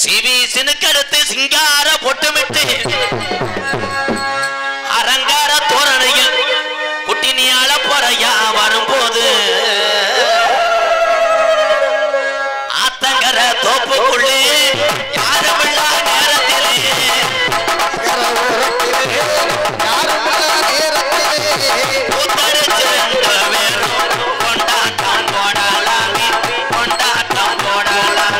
CV சினுக்கெடுத்து சிங்கார பொட்டுமிட்டு அரங்கார தோரணையில் குட்டினியால பொறையா வரும்போது ஆத்தங்கர தோப்புக்குள்ளே யாருமில்லா நேரத்திலே பூத்தடிச்சு ரெண்டு பேரும் கொண்டாட்டம் போடலாமே கொண்டாட்டம் போடலாம்.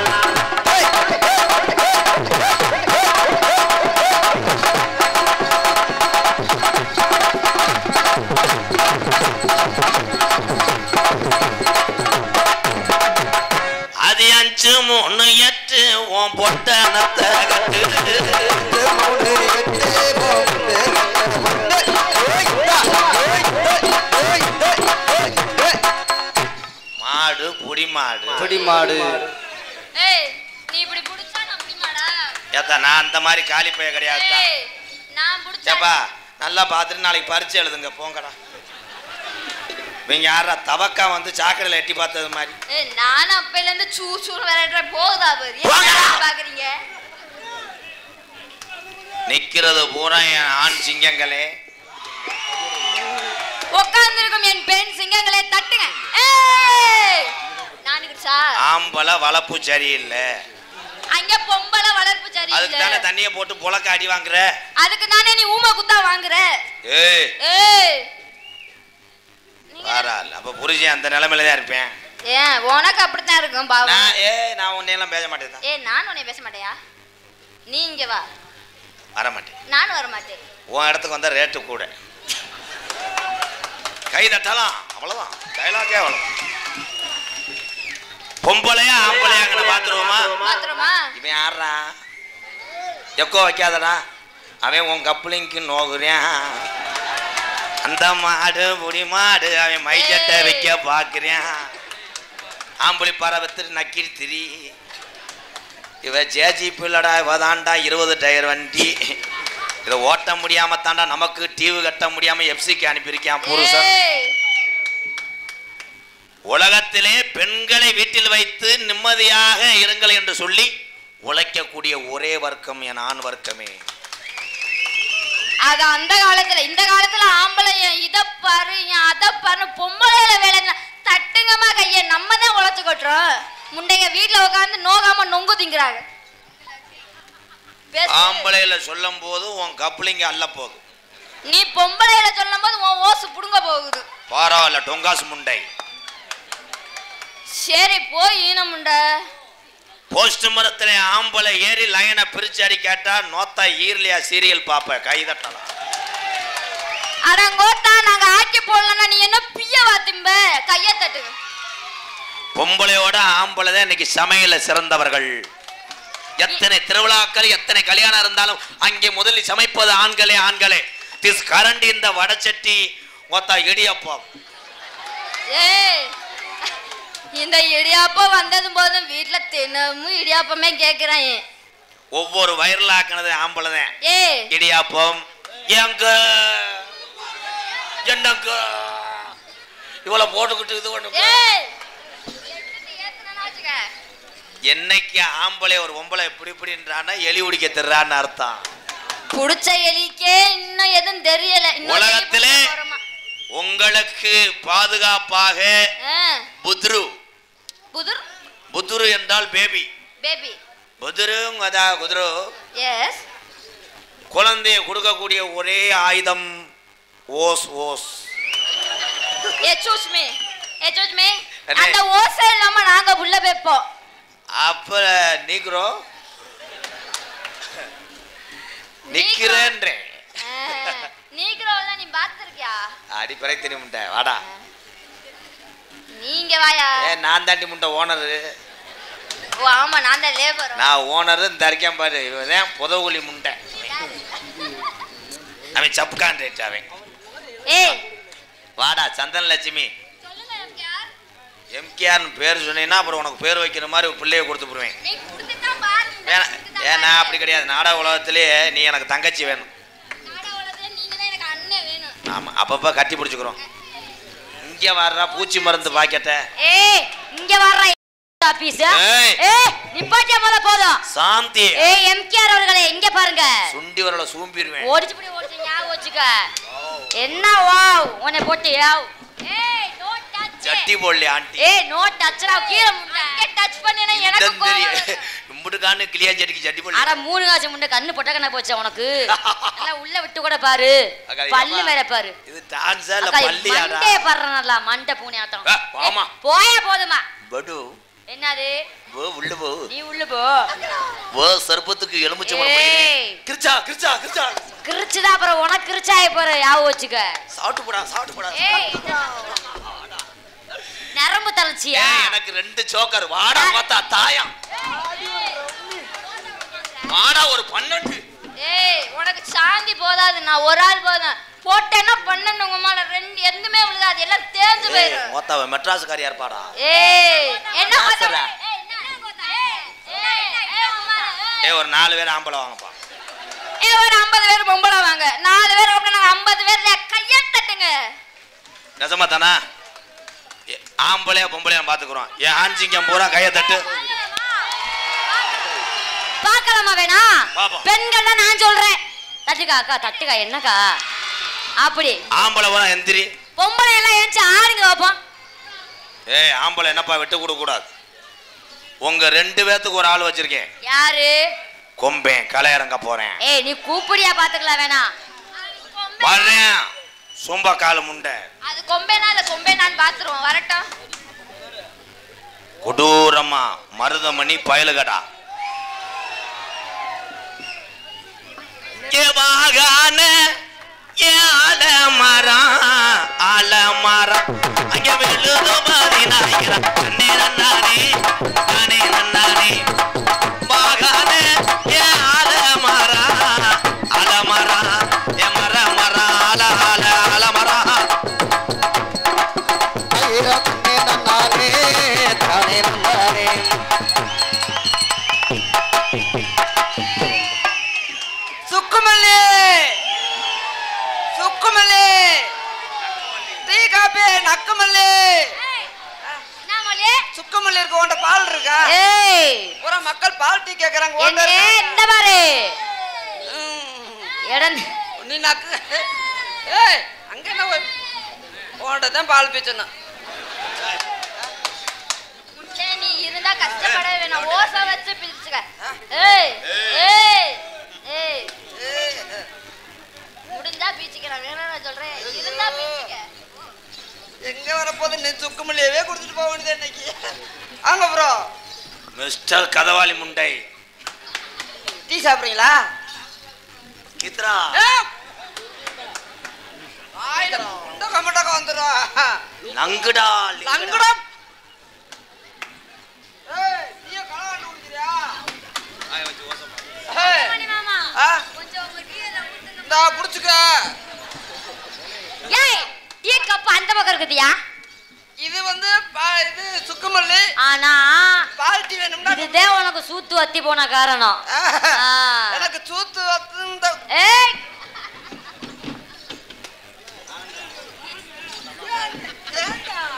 அது 5 3 8 உன் பொட்டனத்தை கட்டு மாடு புடி மாடு புடி மாடு. ஏய் நீ இப்படி புடிச்சா நான் புடி மாடா? ஏத்தா நான் அந்த மாதிரி காலி பைய கிடையாது. ஏய் நான் புடிச்சா சேப்பா நல்லா பார்த்துட்டு நாளைக்கு பரிச்சை எழுதுங்க போங்கடா. இவங்க யாரா தவக்கா வந்து சாக்கடையில் எட்டி பார்த்தது மாதிரி. ஏய் நான் அப்பையில இருந்து சூர் விளையாடுற போகுதா பாரு. ஏன் பாக்குறீங்க? நிக்கிறது பூரா என் ஆண் சிங்கங்களே. உட்கார்ந்திருக்கும் என் பெண் சிங்கங்களே தட்டுங்க. ஏய் நானுக்குச்சா ஆம்பளை வளப்பு சரியில்லை. அங்க பொம்பளை வளர்ப்பு சரியில்லை. அதுக்கு தானே தண்ணியை போட்டு புலக்க அடி வாங்குற. அதுக்கு தானே நீ ஊமை குத்தா வாங்குற. ஏய் ஏய் வாரால் அப்ப புரிஞ்சேன் அந்த நிலைமையில தான் இருப்பேன். ஏன் உனக்கு அப்படித்தான் இருக்கும் பாவம். நான் உன்னையெல்லாம் பேச மாட்டேன். ஏய் நான் உன்னை பேச மாட்டேயா? நீ இங்க வா. வர மாட்டேன். நானும் வர மாட்டேன். உன் இடத்துக்கு வந்தா ரேட்டு கூட. கை தட்டலாம் அவ்வளவுதான். டைலாக்கே அவ்வளவு. பொம்பளையா ஆம்பளையாங்கன்னு பாத்துருவோமா? பாத்துருமா? இவன் யாரா? எக்கோ வைக்காதடா. அவன் உன் கப்ளிங்க்கு நோகுறேன். அந்த மாடு புடி மாடு அவன் மைச்சட்டை வைக்க பாக்குறேன். ஆம்பளை பாறை வித்துட்டு நக்கிரி திரி. இவ ஜேஜிபி இல்லடா. இவ தாண்டா 20 டயர் வண்டி. இதை ஓட்ட முடியாம தாண்டா நமக்கு டிவி கட்ட முடியாம எஃப்சிக்கு அனுப்பியிருக்கான் புருஷன். உலகத்திலே பெண்களை வீட்டில் வைத்து நிம்மதியாக இருங்கள் என்று சொல்லி உழைக்கக்கூடிய ஒரே வர்க்கம் என் ஆண் வர்க்கமே. அது அந்த காலத்துல. இந்த காலத்துல ஆம்பளை இத பாரு அத பாரு பொம்பளையில வேலை தட்டுங்கம்மா கைய. நம்ம தான் உழைச்சு கொட்டுறோம். முண்டைங்க வீட்டுல உட்காந்து நோகாம நொங்கு திங்குறாங்க. ஆம்பளையில சொல்லும் போது உன் கப்ளிங்க அல்ல போகுது. நீ பொம்பளையில சொல்லும் போது உன் ஓசு புடுங்க போகுது. பரவாயில்ல டொங்காசு முண்டை. சரி போய் ஈன முண்டை. போஸ்ட் மரத்துல ஆம்பளை ஏறி லைனை பிரிச்சு அடி கேட்டா நோத்தா ஈர்லியா சீரியல் பாப்ப கைதட்டலாம். அடங்கோட்டா நாங்க ஆக்கி போடலன்னா நீ என்ன பியவா திம்ப? கைய தட்டுங்க. பொம்பளையோட ஆம்பளை தான் இன்னைக்கு சமையல சிறந்தவர்கள். எத்தனை திருவிழாக்கள் எத்தனை கல்யாணம் இருந்தாலும் அங்கே முதலில் சமைப்பது ஆண்களே ஆண்களே. திஸ் கரண்டி இந்த வடச்சட்டி மொத்தா இடியப்பம். ஏய் இந்த இடியாப்பம் வந்ததும் போதும் வீட்டுல தினமும் இடியாப்பமே கேக்குறான். ஒவ்வொரு வயர்ல ஆக்கினது ஆம்பளை தான். ஏய் இடியாப்பம் எங்க என்னங்க இவ்வளவு போட்டுக்கிட்டு இது ஒண்ணு. என்னைக்கு ஆம்பளை ஒரு பொம்பளை இப்படி இப்படின்றான்னா எலி உடிக்க திர்றான்னு அர்த்தம். புடிச்ச எலிக்கே இன்னும் எதுவும் தெரியல. உலகத்திலே உங்களுக்கு பாதுகாப்பாக புத்ரு. புதுர் புத்ரு என்றால் பேபி. பேபி புதுருங்கதா குதிரு. எஸ் குழந்தையை கொடுக்கக்கூடிய ஒரே ஆயுதம் ஓஸ் ஓஸ். எச்சூஸ் மீ அந்த ஓசை இல்லாம நாங்க உள்ள வைப்போம். அப்ப நீக்ரோ நிக்கிறேன்றே. நீக்ரோல நீ பாத்துக்கியா? அடிப்படை தினி முண்டை வாடா. நீங்க வாயா. நான் தாண்டி முண்டை ஓனர். ஓ ஆமா நான் தான் லேபர். நான் ஓனர் இந்த அறிக்கையா பாரு. இவன் புதவுகுழி முண்டை. அவன் சப்கான் ரேட் அவன். ஏய் வாடா சந்தன லட்சுமி. சொல்லுங்க எம்கேஆர். எம்கேஆர்னு பேர் சொன்னீங்கன்னா அப்புறம் உனக்கு பேர் வைக்கிற மாதிரி பிள்ளைய கொடுத்து போடுவேன். நீ கொடுத்துட்டா பாரு. நான் அப்படி கிடையாது. நாடக உலகத்திலே நீ எனக்கு தங்கச்சி வேணும். நாடக உலகத்துல நீங்க தான் எனக்கு அண்ணன் வேணும். ஆமா அப்பப்ப கட்டி பிடிச்சுக்கிறோம். இங்க வர்றா பூச்சி மருந்து பாக்கெட்ட. ஏய் இங்க வர்றா ஆபீஸ். ஏய் நீ நிப்பாட்டியா போல போதும். சாந்தி. ஏய் எம்கேஆர் அவர்களே இங்க பாருங்க. சுண்டி வரல சூம்பிடுவேன். ஓடிச்சு ஞாபகம் வச்சுக்க. என்ன வாவ் உன்னை போட்டு யாவ். ஏய் நோ டச். சட்டி போடல ஆண்டி. ஏய் நோ டச்டா கீழ முண்டை டச் பண்ணேனா எனக்கு கோவம். முண்டுகான்னு கிளியா செடிக்கு சட்டி போடல. அட மூணு காசு முண்டை கண்ணு பொட்ட கண்ணா போச்சு உனக்கு. நல்லா உள்ள விட்டு கூட பாரு. பல்லு வேற பாரு. இது டான்ஸா இல்ல பல்லியாடா? மண்டே பறறனல மண்டை பூனை ஆட்டம். ஆமா. போயா போதுமா. படு. என்னது? வோ உள்ள போ. நீ உள்ள போ. வோ சர்பத்துக்கு எலுமிச்சை மரம் போய். கிர்ச்சா கிர்ச்சா கிர்ச்சா. கிர்ச்சுடா அப்புறம் உனக்கு கிர்ச்சாய போற யாவ வச்சுக்க. சாப்பிட்டு போடா சாப்பிட்டு போடா. ஏய் நரம்பு தளர்ச்சியா? ஏய் எனக்கு ரெண்டு சோக்கர் வாடா பார்த்தா தாயா. வாடா ஒரு 12. ஏய் உனக்கு சாந்தி போதாது நான் ஒரு ஆள் போதும். போட்டேன்னா 12 உங்கமால ரெண்டு எதுமே விழுகாது எல்லாம் தேஞ்சு போயிடும். மொத்தவ மெட்ராஸ் காரியா இருப்பாடா. ஏய் என்ன கோத்தா? ஏய் ஒரு 4 பேர் ஆம்பளை வாங்கப்பா. ஏய் ஒரு 50 பேர் பொம்பளை வாங்க. 4 பேர் கூப்பிட்டு நாங்க 50 பேர் கைய தட்டுங்க. நிஜமா தானா? ஆம்பளையா பொம்பளையா பாத்துக்குறோம். ஏன் ஆஞ்சிங்க பூரா கைய தட்டு. பார்க்கலாமா வேணா? பெண்கள் தான் நான் சொல்றேன். தட்டுக்கா அக்கா தட்டுக்கா என்னக்கா? அப்படி ஆம்பளை பூரா எந்திரி. பொம்பளை எல்லாம் ஏஞ்சி ஆடுங்க பாப்போம். ஏய் ஆம்பளை என்னப்பா விட்டு கொடுக்க கூடாது. உங்க 2 பேத்துக்கு ஒரு ஆள் வச்சிருக்கேன். யாரு? கொம்பேன் களை இறங்க போறேன். ஏய் நீ கூப்பிடியா பாத்துக்கலாம் வேணா. வரேன் சொம்ப கால முண்டை. அது கொம்பேனா இல்ல கொம்பேனான்னு பாத்துறோம் வரட்டும். கொடூரமா மருதமணி பயலுகடா. ஏ வாகான ஏ ஆலமரம் ஆலமரம் அங்க வெளுது பாதி நாயிரா நன்னே நன்னானே நானே நன்னானே வாகான ஏ ஆலமரம் ஆலமரம் ஏ மர மர ஆல ஆல ஆலமரம் ஐரா நன்னே நன்னானே தானே நன்னானே. சுக்குமல்லி சுக்குமல்லி டீ காபி நக்குமல்லி. என்ன மொழி? சுக்குமல்லி இருக்கு உன்ட பால் இருக்கா? ஏய் பூரா மக்கள் பால் டீ கேக்குறாங்க. என்ன இந்த பாரு எடன் நீ நக்கு. ஏய் அங்க என்ன உன்ட தான் பால் பீச்சனா. நீ இருந்தா கஷ்டப்பட வேணாம் ஓச வச்சு பிடிச்சுக்க. ஏய் ஏய் ஏய் முடிஞ்சா பீச்சிக்கலாம் வேணா நான் சொல்றேன் இருந்தா பீச்சிக்க. எங்க வரப்போது நீ சுக்குமல்லியவே குடிச்சிட்டு போக வேண்டியது இன்னைக்கு. ஆங்க ப்ரோ மிஸ்டர் கதவாளி முண்டை டீ சாப்பிடுறீங்களா? கித்ரா ஆயிரம் இந்த கமெண்டாக வந்துடுறா. நங்குடா நங்குடா. ஏய் நீ கலவாண்டு குடிக்கிறியா? ஆய் வச்சு ஓசமா. ஏய் மணி மாமா கொஞ்சம் உங்க டீல ஊத்துங்க. டா புடிச்சுக்க. ஏய் டீ கப் அந்த பக்கம் இருக்குதியா? இது வந்து இது சுக்குமல்லி. ஆனா பால் டீ வேணும்னா இதுதே உனக்கு சூத்து வத்தி போன காரணம். எனக்கு சூத்து வந்த. ஏய்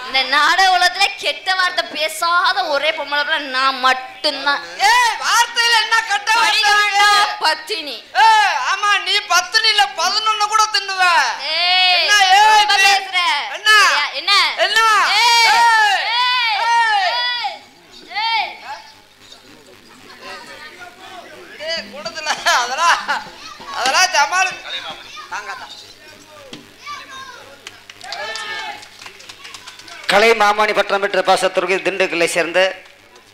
இந்த நாடக உலகத்துல கெட்ட வார்த்தை பேசாத ஒரே பொம்பளை பிள்ளை நான் மட்டும்தான். ஏய் வார்த்தையில என்ன கட்ட படிக்கவேண்டா பத்தினி. ஏய் ஆமா நீ 10 இல்ல 11 கூட தின்னுவ. ஏய் என்ன ஏய் ரொம்ப பேசுற? என்ன என்ன என்ன ஏய் ஏய் ஏய் டேய் கூடதுல அதெல்லாம் ஜமால் தாங்கடா. கலை மாமணி பட்டம் பெற்ற பாசத்திற்கு திண்டுக்கல்லை சேர்ந்த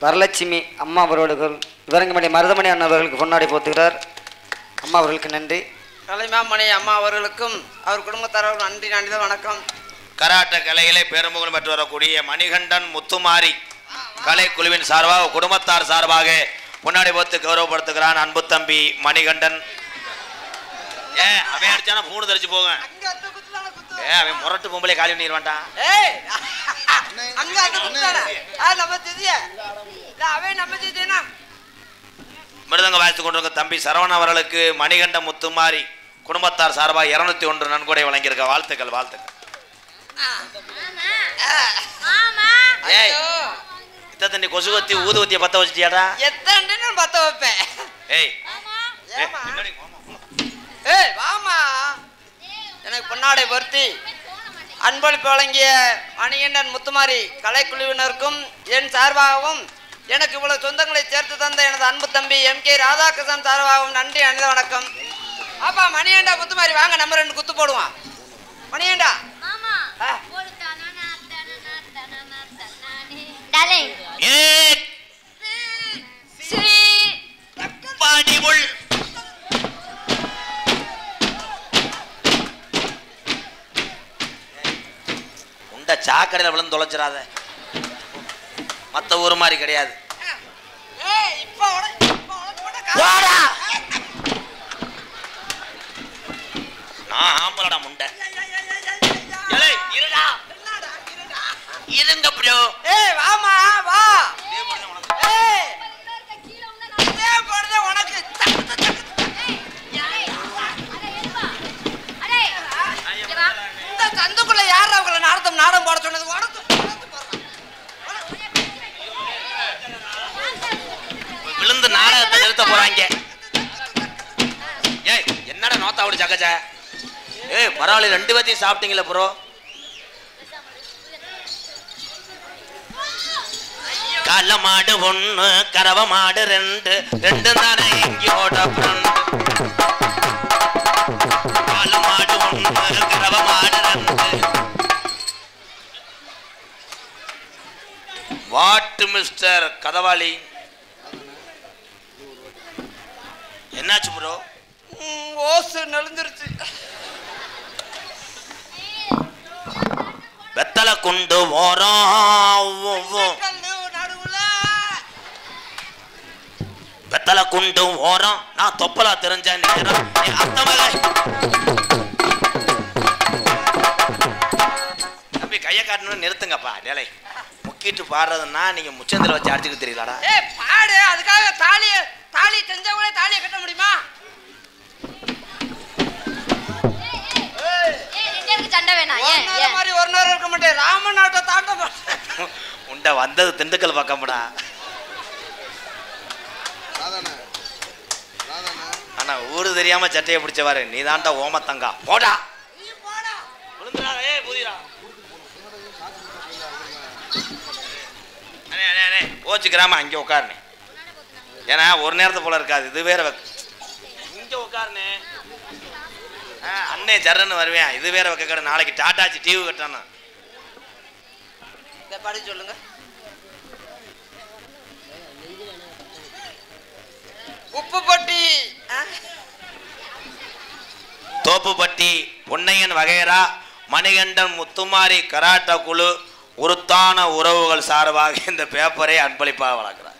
வரலட்சுமி அம்மா அவர்களுக்கு இவரங்கமணி மருதமணி அண்ணன் அவர்களுக்கு பொன்னாடி போத்துகிறார். அம்மா அவர்களுக்கு நன்றி. கலைமாமணி அம்மா அவர்களுக்கும் அவர் குடும்பத்தாரர்களுக்கும் நன்றி நன்றி வணக்கம். கராட்ட கலைகளை பெரும்புகழ் பெற்று வரக்கூடிய மணிகண்டன் முத்துமாரி கலைக்குழுவின் சார்பாக குடும்பத்தார் சார்பாக முன்னாடி போத்து கௌரவப்படுத்துகிறான் அன்பு தம்பி மணிகண்டன். அவன் அடிச்சானா பூணு தரிச்சு போங்க. அவன் முரட்டு பொம்பளை காலி பண்ணிடுவான்டான். ஏய் அங்க அந்த குத்தானே நம்ம திதிய அவன் நம்ம திதியனா. மிருதங்க வாய்த்து கொண்டிருக்க தம்பி சரவணன் அவர்களுக்கு மணிகண்ட முத்துமாரி குடும்பத்தார் சார்பாக 201 நன்கொடை வழங்கியிருக்க வாழ்த்துக்கள் வாழ்த்துக்கள். பித்த தண்ணி கொசுவத்தி ஊதுவத்திய பத்த வச்சிட்டியாடா? எத்தனை நான் பத்த வைப்பேன். ஏய் ஏமா ஏய் வாமா. எனக்கு பொன்னாடை பொருத்தி அன்பளிப்பு வழங்கிய மணிகண்டன் முத்துமாரி கலைக்குழுவினருக்கும் என் சார்பாகவும் எனக்கு இவ்வளவு சொந்தங்களை சேர்த்து தந்த எனது அன்பு தம்பி MK ராதாகிருஷ்ணன் சார்பாகவும் நன்றி அணிந்த வணக்கம். அப்பா மணிகண்டா முத்துமாரி வாங்க நம்ம 2 குத்து போடுவான். மணிகண்டா டார்லிங் ஸ்ரீ பாடிவுள் உண்ட சாக்கடையில் விழுந்து தொலைச்சிடாத. மற்ற ஊர் மாதிரி கிடையாது. நான் ஆம்பளடா முண்டை. இருங்க ப்ரோ. ஏய் வாமா வா. ஏய் இதே போடுதே உனக்கு. இந்த சந்துக்குள்ள யார் அவங்கள நாடகம் போட சொன்னது? உனக்கு விழுந்து நாடகத்தை நிறுத்த போறாங்க. ஏய் என்னடா நோத்தா அப்படி சகஜ? ஏய் பரவாயில்ல 2 பேத்தையும் சாப்பிட்டீங்களா ப்ரோ? கள்ள மாடு 1 கறவை மாடு 2 தானே எங்கயோட ஃப்ரெண்ட். கள்ள மாடு 1 கறவை மாடு 2. வாட் மிஸ்டர் கதவாளி, என்னாச்சு ப்ரோ? ஓசு நெளிஞ்சிருச்சு. வெத்தலை கொண்டு ஓரம் வெத்தலை கொண்டு ஓரம் நான் தொப்பலா தெரிஞ்ச நேரம் தம்பி கையை காட்டணும் நிறுத்துங்கப்பா. டேலை முக்கிட்டு பாடுறதுன்னா நீங்க முச்சந்தில வச்சு அடிச்சுக்க தெரியலடா. ஏய் பாடு. அதுக்காக தாலி தெரிஞ்சவங்களே தாலியை கட்ட முடியுமா? சண்டை வேணாம். ஏன் மாதிரி ஒரு நேரம் இருக்க மாட்டேன். ராமன் ஆட்ட தாண்ட மாட்டேன். உண்ட வந்தது திண்டுக்கல் பக்கம்டா. ஆனா ஊரு தெரியாம சட்டையை பிடிச்சவாரு நீ தான்டா ஓமத்தங்கா. போடா போச்சுக்கிறாம அங்கே உட்காருனே. ஏன்னா ஒரு நேரத்தை போல இருக்காது. இது வேற இங்க உட்காருனே. அண்ணே ஜர்ன்னு வருவேன். இது வேற வைக்க கடை. நாளைக்கு டாட்டாச்சு டிவி கட்டான படி சொல்லுங்க. உப்புப்பட்டி தோப்புப்பட்டி பொன்னையன் வகைரா மணிகண்டன் முத்துமாரி கராட்டா குழு உருத்தான உறவுகள் சார்பாக இந்த பேப்பரை அன்பளிப்பாக வழங்குறார்.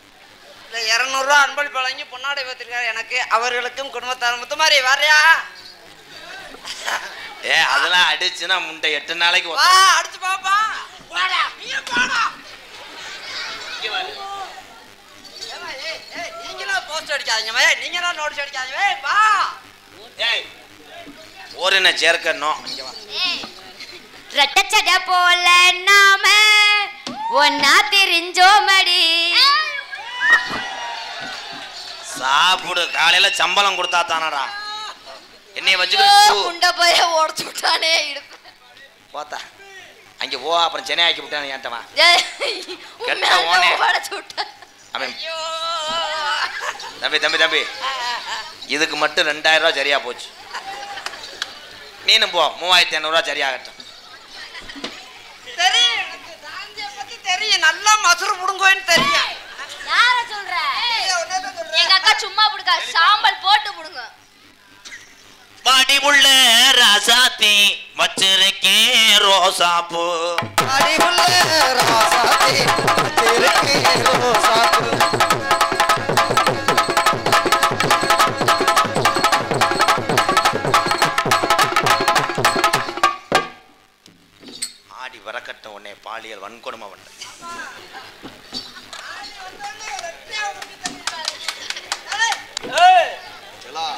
200 ரூபா அன்பளிப்பு வழங்கி பொன்னாடை வைத்திருக்காரு. எனக்கு அவர்களுக்கும் குடும்பத்தார். முத்துமாரி வரையா? அதெல்லாம் அடிச்சுன்னா முண்டை 8 நாளைக்கு அடிச்சு பாப்பா. நீங்களும் போஸ்ட் அடிக்காதீங்க. நீங்க தான் நோட்டீஸ் அடிக்காதீங்க. வா ஓரின சேர்க்கணும். ரெட்டச்சட போல நாம ஒன்னா தெரிஞ்சோமடி. சாப்பிடு. காலையில சம்பளம் கொடுத்தா தானடா. என்னைய வச்சுக்கிட்டு குண்ட போய் ஓடிச்சு விட்டானே இடுப்பு. போத்தா அங்க போ. அப்புறம் சென்னை ஆக்கி விட்டானு ஏன்ட்டவன் கெட்ட ஓனே ஓடிச்சு விட்டான். அவன் தம்பி இதுக்கு மட்டும் 2000 ரூபா சரியா போச்சு. நீனும் போ 3500 ரூபா சரியாகட்டும். தெரியும் நல்லா மசுறு புடுங்கோன்னு தெரியும். யார சொல்ற? எங்க அக்கா சும்மா புடுங்க. சாம்பல் போட்டு புடுங்க. பாடி உள்ள ராசாத்தி வச்சிருக்கே ரோசாப்பூ. பாடி உள்ள ராசாத்தி வச்சிருக்கே ரோசாப்பூ. ஆடி வரக்கட்ட உடனே பாலியல் வன்கொடுமை பண்ண.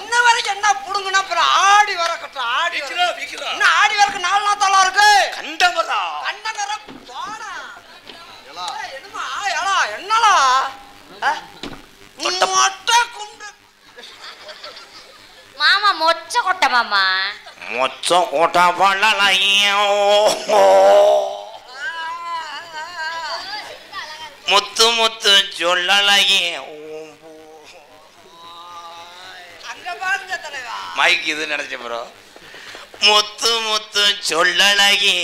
இன்ன வரைக்கும் என்ன புடுங்கன்னா அப்புறம் ஆடி வர கட்டும். ஆடி இன்னும் ஆடி வரக்கு 4 நாள் இருக்கு. கண்டங்கரா கண்டங்கரா போடா. என்னமா என்னடா மொட்டை குண்டு மாமா மொச்ச கொட்டை மாமா மொச்சம் கோட்டா பண்ணலையோ முத்து முத்து சொல்லலையே அங்க பாருங்க தலைவா மைக் இது நினைச்ச ப்ரோ முத்து முத்து சொல்லலையே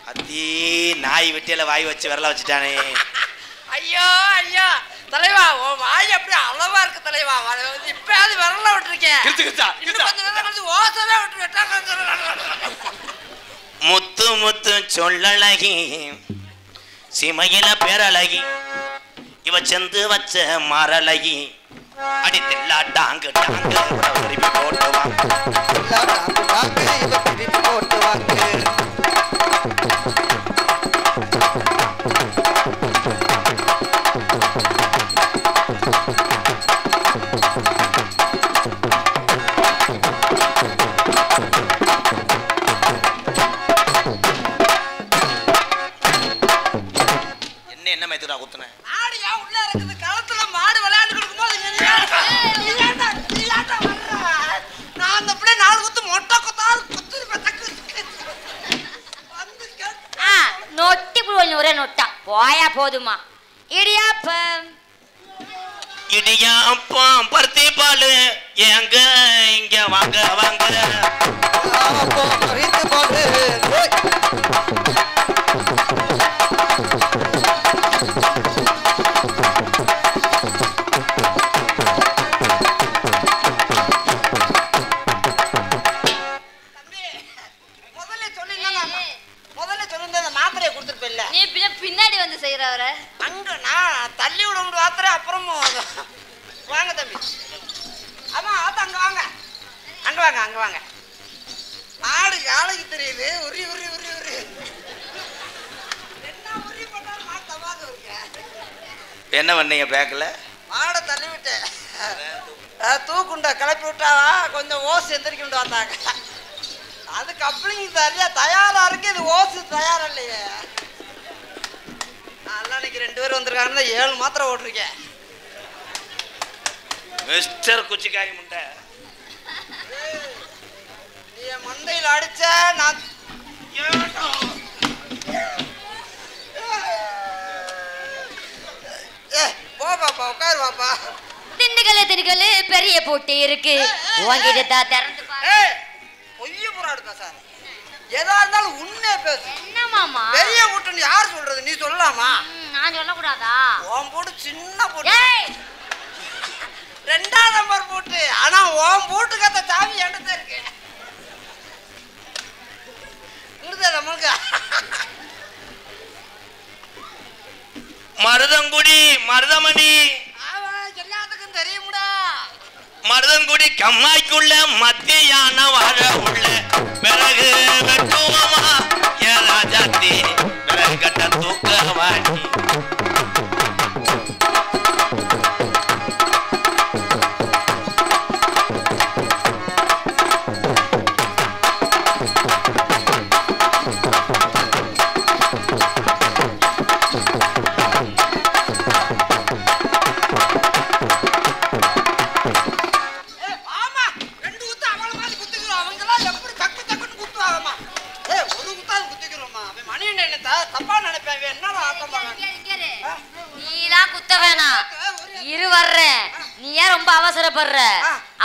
அத்தி நாய் வெட்டியில வாய் வச்சு விரல வச்சுட்டானே ஐயோ ஐயா தலைவா உன் வாய் அப்படி அளவா இருக்கு தலைவா இப்பயாவது விரல விட்டுருக்கேன் இன்னும் கொஞ்ச நேரம் கழிச்சு ஓசவே விட்டுருக்கேன் முத்து முத்து சொல்லழகி சிமையில பேரழகி இவ செந்து வச்ச மரழகி அடித்தெல்லா டாங்கு டாங்கு திருப்பி போட்டுவாங்க என்ன மைத்துடா குத்துன ஆடியா உள்ள இருக்குது களத்துல மாடு விளையாண்டு இருக்கும்போது நான் அந்த அப்படியே 4 குத்து மொட்டை குத்தால் குத்து நொட்டி புழுவல் ஒரே நொட்டா போயா போதுமா இடியாப்பம் இடியாப்பம் பருத்தி பாலு எங்க இங்க வாங்க வாங்க பின்னாடி வந்து செய்யறவர அங்க நான் தள்ளி விட முடியும் ஆத்திர அப்புறமும் வாங்க தம்பி ஆமா ஆத்தா அங்க வாங்க அங்க வாங்க அங்க வாங்க ஆடு யாழைக்கு தெரியுது உரி உரி உரி உரி என்ன உரி பண்ணாலும் மாத்தவாங்க என்ன பண்ணீங்க பேக்ல ஆடை தள்ளி விட்டேன் தூக்குண்ட கிளப்பி விட்டாவா கொஞ்சம் ஓசு எந்திரிக்கிட்டு வந்தாங்க அது கப்ளிங் சரியா தயாரா இருக்கு இது ஓசு தயாரா இல்லையே அன்னைக்கு 2 பேர் வந்திருக்காங்க 7 மாத்திரை ஓட்டிருக்கேன் மிஸ்டர் குச்சிக்காரி முண்டை நீ மண்டையில் அடிச்ச நான் போ பாப்பா உட்காரு பாப்பா திண்டுக்கல்லு பெரிய போட்டி இருக்கு உங்ககிட்ட தான் திறந்து பாரு பொய்ய புறாடுதா சார் எதா இருந்தாலும் உண்மையா பேசு என்ன மாமா பெரிய போட்டுன்னு யார் சொல்றது நீ சொல்லலாமா நான் சொல்லக்கூடாதா உன் போட்டு சின்ன போட்டு 2ஆம் நம்பர் போட்டு ஆனா உன் போட்டு கத்த சாமி என்கிட்ட இருக்கு நம்மளுக்கு மருதங்குடி மருதமணி எல்லாத்துக்கும் தெரியும்டா மருதங்குடி கம்மாய்க்குள்ள மத்தியான வாழ உள்ள பிறகு வெட்டுவமா ஏ ராஜாத்தி பிறகு கட்ட தூக்க வாட்டி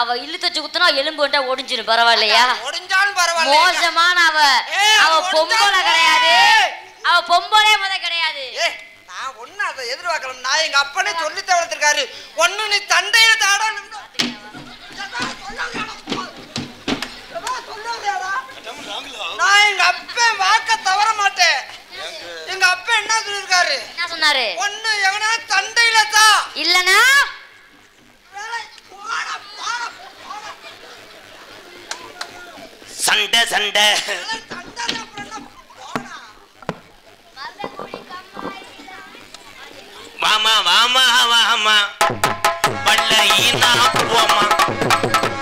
அவ இழுத்து வச்சு குத்துனா எலும்பு வந்தா ஒடிஞ்சிரும் பரவாயில்லையா ஒடிஞ்சாலும் பரவாயில்ல மோசமான அவ பொம்பளை கிடையாது அவ பொம்பளே முத கிடையாது நான் ஒண்ணு அதை எதிர்பார்க்கலாம் நான் எங்க அப்பனே சொல்லி தவளத்திருக்காரு ஒண்ணு நீ தண்டையில தாடணும் நான் எங்க அப்பன் வாக்க தவற மாட்டேன் எங்க அப்பா என்ன சொல்லிருக்காரு என்ன சொன்னாரு ஒண்ணு எவனா தண்டையில தா இல்லனா சண்டை சண்டை வாமா வாமா வாமா பல்லையினா போமா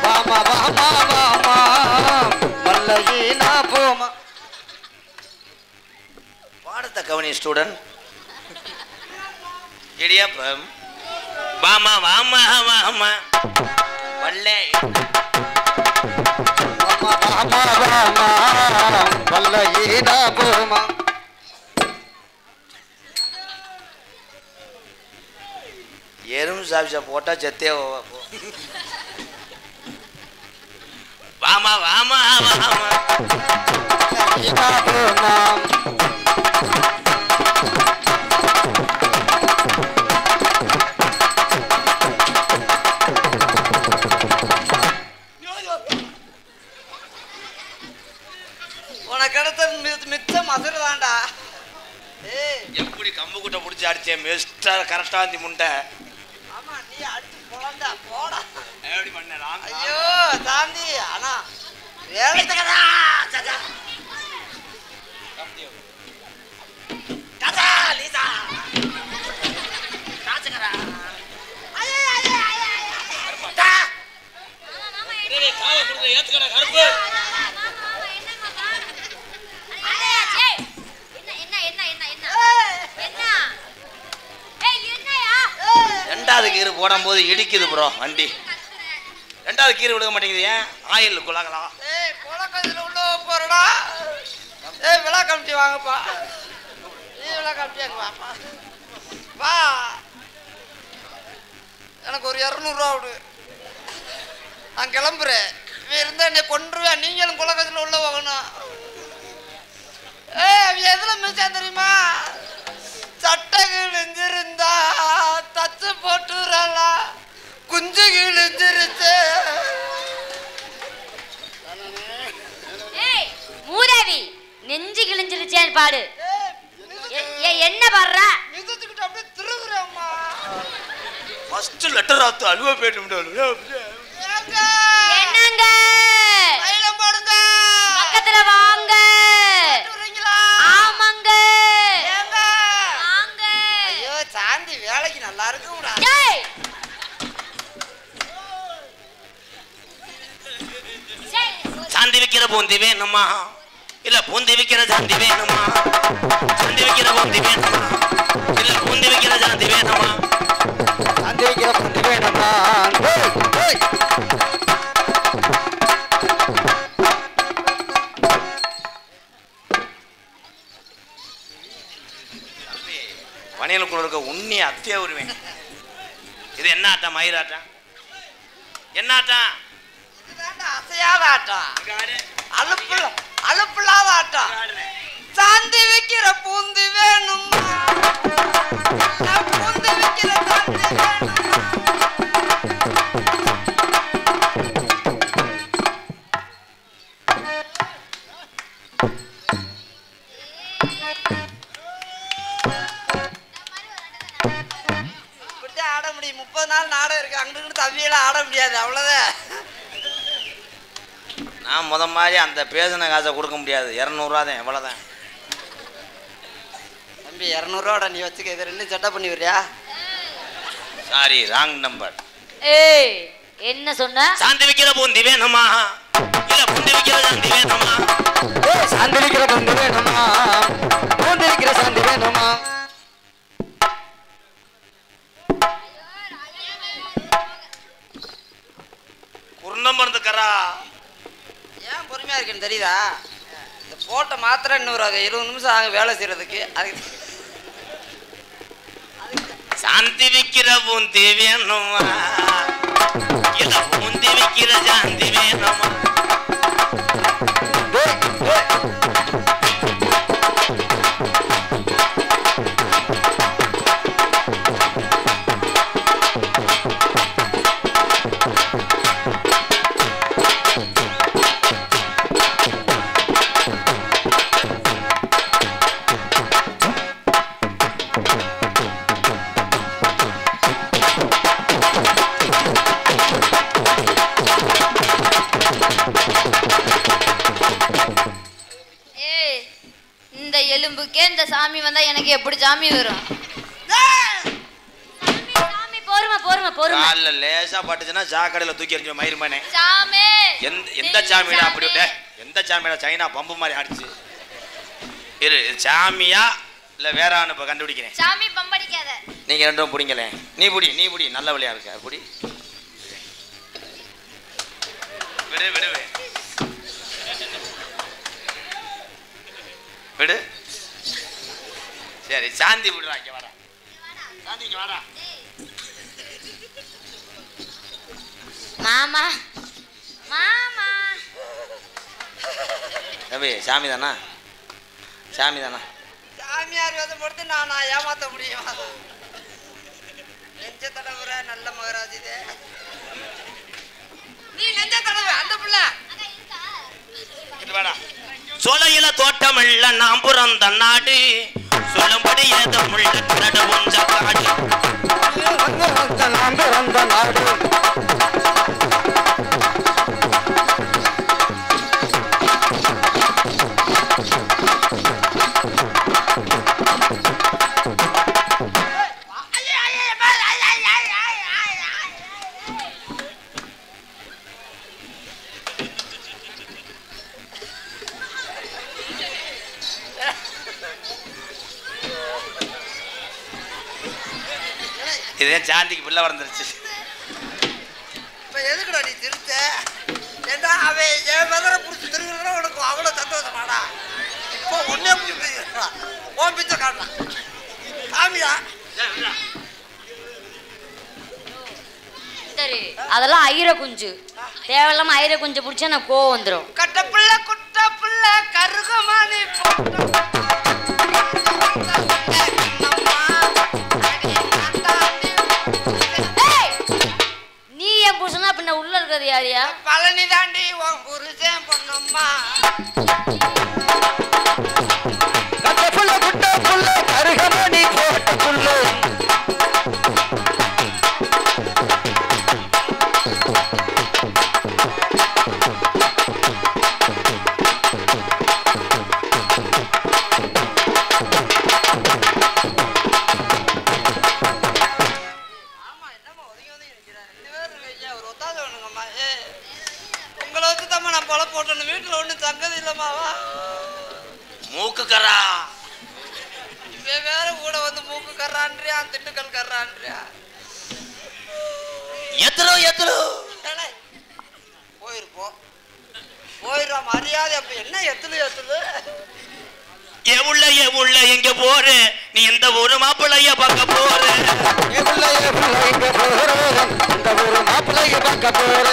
வாமா வாமா வாமா பல்லையினா போமா பாடத்தை கவனி ஸ்டூடெண்ட். இடியாப்பம் வாமா வாமா வாமா வல்லே எறும்பு சாப்பிச்சா போட்டா செத்தே வாமா வாமா வாமா உனக்கு கிடைத்த மிச்சம் மதுரை தான்டா. எப்படி கம்பு கூட்ட பிடிச்சி அடிச்சேன் மிஸ்டர் கரெக்டா வந்து முண்டை. ஆமா நீ அடிச்சு போடா போடா. எப்படி பண்ண? ஐயோ சாந்தி ஆனா வேலை ரெண்டாவது கீரு போடும் போது இடிக்குது ப்ரோ வண்டி. ரெண்டாவது கீரை விடுக்க மாட்டேங்குது. ஏன்? ஆயில் குழக்கலாம். குளக்கத்தில் உள்ள போறடா. விழா கமிட்டி வாங்கப்பா. நீ விழா கமிட்டியாக்கு வாப்பா. வா எனக்கு ஒரு 200 விடு. நான் கிளம்புறேன். இருந்தா என்னை கொண்டுருவேன். நீங்களும் குளக்கத்தில் உள்ள போகணும். அவ எதுல மிச்சம் தெரியுமா? சட்டை கிழிஞ்சிருந்தா தச்சு போட்டுறா குஞ்சு கிழிஞ்சிருச்சு. மூதேவி நெஞ்சு கிழிஞ்சிருச்சேன்னு பாடு. என்ன பாடுற? மிதத்துக்கிட்ட அப்படியே திருகுறேம்மா. ஃபர்ஸ்ட் லெட்டர் ஆத்து அழுவ போயிட்டு என்னங்க தைலம் போடுங்க. பக்கத்துல வாங்க. ஆமாங்க வாங்க. ஐயோ சாந்தி வேலைக்கு நல்லா இருக்கும்டா. சாந்தி விக்கிற பூந்தி வேணுமா இல்ல பூந்தி விக்கிற சாந்தி வேணுமா? சாந்தி விக்கிற பூந்தி வேணுமா இல்ல பூந்தி விக்கிற சாந்தி வேணுமா? சாந்தி விக்கிற பூந்தி வேணுமா? பணியலுக்குள்ள இருக்க உண்ணி அத்தியா வருவேன். இது என்ன ஆட்டம்? மயிராட்டம். என்ன ஆட்டம்? அசையாத ஆட்டம். அலுப்புலாத ஆட்டம். சாந்தி வைக்கிற பூந்தி வேணுமா? பூந்தி வைக்கிற சாந்தி வேணுமா? ஆட முடியும். 30 நாள் நாடகம் இருக்கு. அங்கிட்டு தவியெல்லாம் ஆட முடியாது. அவ்வளவுதான். நான் முத மாதிரி அந்த பேசின காசை கொடுக்க முடியாது. 200 தான். எவ்வளவுதான் தம்பி? 200 நீ வச்சுக்க. இதை 2 சட்டை பண்ணி வரியா? Sorry wrong number. ஏய் என்ன சொன்ன? சாந்தி விக்கிற பூந்தி வேணுமா இல்ல பூந்தி விக்கிற சாந்தி வேணுமா? சாந்தி விக்கிற பூந்தி வேணுமா? பூந்தி விக்கிற சாந்தி வேணுமா? குருணம் மறந்துக்கறா. ஏன் பொறுமையா இருக்குன்னு தெரியுதா? இந்த போட்ட மாத்திரை இன்னொரு 20 நிமிஷம் ஆகும் வேலை செய்யறதுக்கு. அதுக்கு சாந்தி விக்கிற பூந்தி வேணுமா இல்ல பூந்தி விக்கிற சாந்தி வேணுமா? எலும்புக்கே இந்த சாமி வந்தா எனக்கு எப்படி சாமி வரும்? சாமி பொறுமை பொறுமை பொறுமை. கால்ல லேசா பட்டுச்சுனா சாக்கடையில தூக்கி எறிஞ்சு மயிர்மனே. சாமி எந்த சாமிடா அப்படி விட்ட? எந்த சாமிடா சைனா பம்பு மாதிரி ஆடிச்சு? இரு சாமியா இல்ல வேற ஆணு இப்ப கண்டுபிடிக்கிறேன். சாமி பம்படிக்காத. நீங்க ரெண்டும் புடிங்களே. நீ புடி நல்ல வழியா இருக்க. புடி. விடு. விடு. சரி சாந்தி விடுறா. இங்க வாடா. சாந்தி இங்க வாடா. மாமா. தம்பி சாமி தானா? சாமியார் வேதம் கொடுத்து நான் ஏமாத்த முடியும்? நெஞ்ச தடவுற நல்ல மகராஜ் இது. நீ நெஞ்ச தடவை அந்த புள்ள. சோலையில தோட்டமில்ல நாம் பிறந்த நாடு சொல்லும்படி ஏதமுள்ள திரட உஞ்ச காடு நாம் பிறந்த நாடு இதே சாந்திக்கு பிள்ளை வந்துருச்சு. இப்ப எதுக்குடா நீ திருத்த? ஏண்டா அவன் என் மதரை பிடிச்சி திருக்கிறா உனக்கு அவ்வளோ சந்தோஷமாடா? இப்போ ஒன்னே பிடிச்சி ஓன் பிச்சை காட்டலாம் சாமியா. சரி அதெல்லாம் ஐர குஞ்சு. தேவையில்லாம ஐர குஞ்சு பிடிச்சா நான் கோவம் வந்துடும். கட்ட பிள்ளை குட்ட பிள்ளை கருகமானி நீ என் புருஷனா பின்ன உள்ள இருக்கிறது யாரியா? பழனி தாண்டி உன் புருஷன் பொண்ணம்மா. கட்ட புள்ள குட்ட புள்ள கருகமணி போட்ட புள்ள வீட்டுல ஒண்ணு தங்கது இல்லமாவா? மூக்கு கரா வேற கூட வந்து மூக்கு கர்றான்றியா திண்டுக்கல் கர்றான்றியா? எத்தலோ போயிடுறா மரியாதை. அப்ப என்ன எத்தலு ஏ உள்ள எங்க போற? நீ இந்த ஒரு மாப்பிள்ளைய பார்க்க போற? எங்க போற? இந்த ஒரு மாப்பிள்ளைய பார்க்க போற?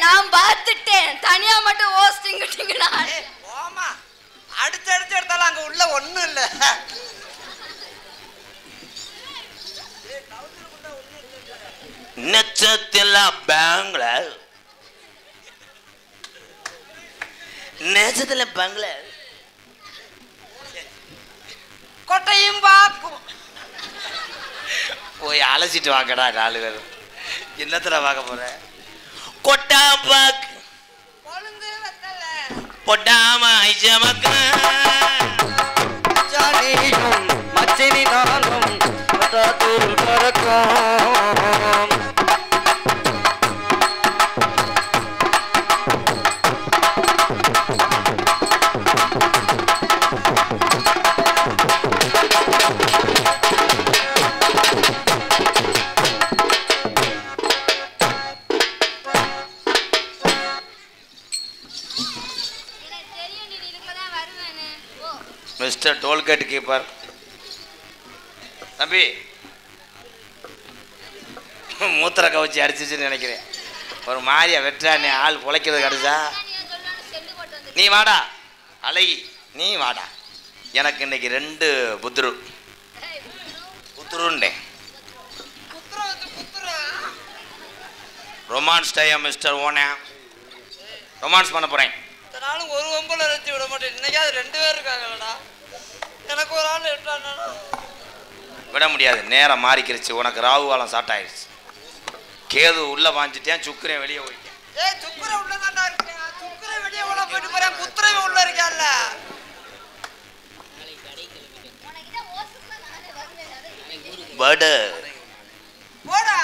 நான் பார்த்துட்டேன். தனியா மட்டும் ஓஸ்டிங்கிட்டீங்கடா. ஓமா அடுத்து எடுத்தாலும் அங்க உள்ள ஒண்ணும் இல்ல. நெச்சத்தில பெங்களூர் கொட்டையும் பாக்கும். போய் அலசிட்டு வாங்கடா 4 பேர். என்னத்துல பார்க்க போற? கொட்டா பாக்கு பொட்டாம ஐஜமக்க ஜானியும் மச்சினி நானும் தூள் பறக்கும். மிஸ்டர் டோல்கேட் கீப்பர் தம்பி மூத்திர கவச்சி அடிச்சிச்சுன்னு நினைக்கிறேன். ஒரு மாதிரியா வெற்றானே ஆள் பொழைக்கிறது கிடைச்சா. நீ வாடா அழகி, நீ வாடா. எனக்கு இன்னைக்கு 2 புத்துருண்டே ரொமான்ஸ் டைம் மிஸ்டர் ஓனே. ரொமான்ஸ் பண்ண போறேன். நானும் ஒரு ஒம்பல வச்சு விட மாட்டேன். இன்னைக்காவது 2 பேர் இருக்காங்கடா. எனக்கு ஒரு ஆள் விட்டானா விட முடியாது. நேரம் மாறிக்கிருச்சு. உனக்கு ராகு காலம் ஸ்டார்ட் ஆயிடுச்சு. கேது உள்ள வாஞ்சிட்டேன், சுக்கிரன் வெளியே போயிட்டேன். சுக்கிரன் உள்ள தாண்டா இருக்கேன். சுக்கிரன் வெளியே உள்ள போயிட்டு போறேன். குத்திரன் உள்ள இருக்கான்ல. வடு. போடா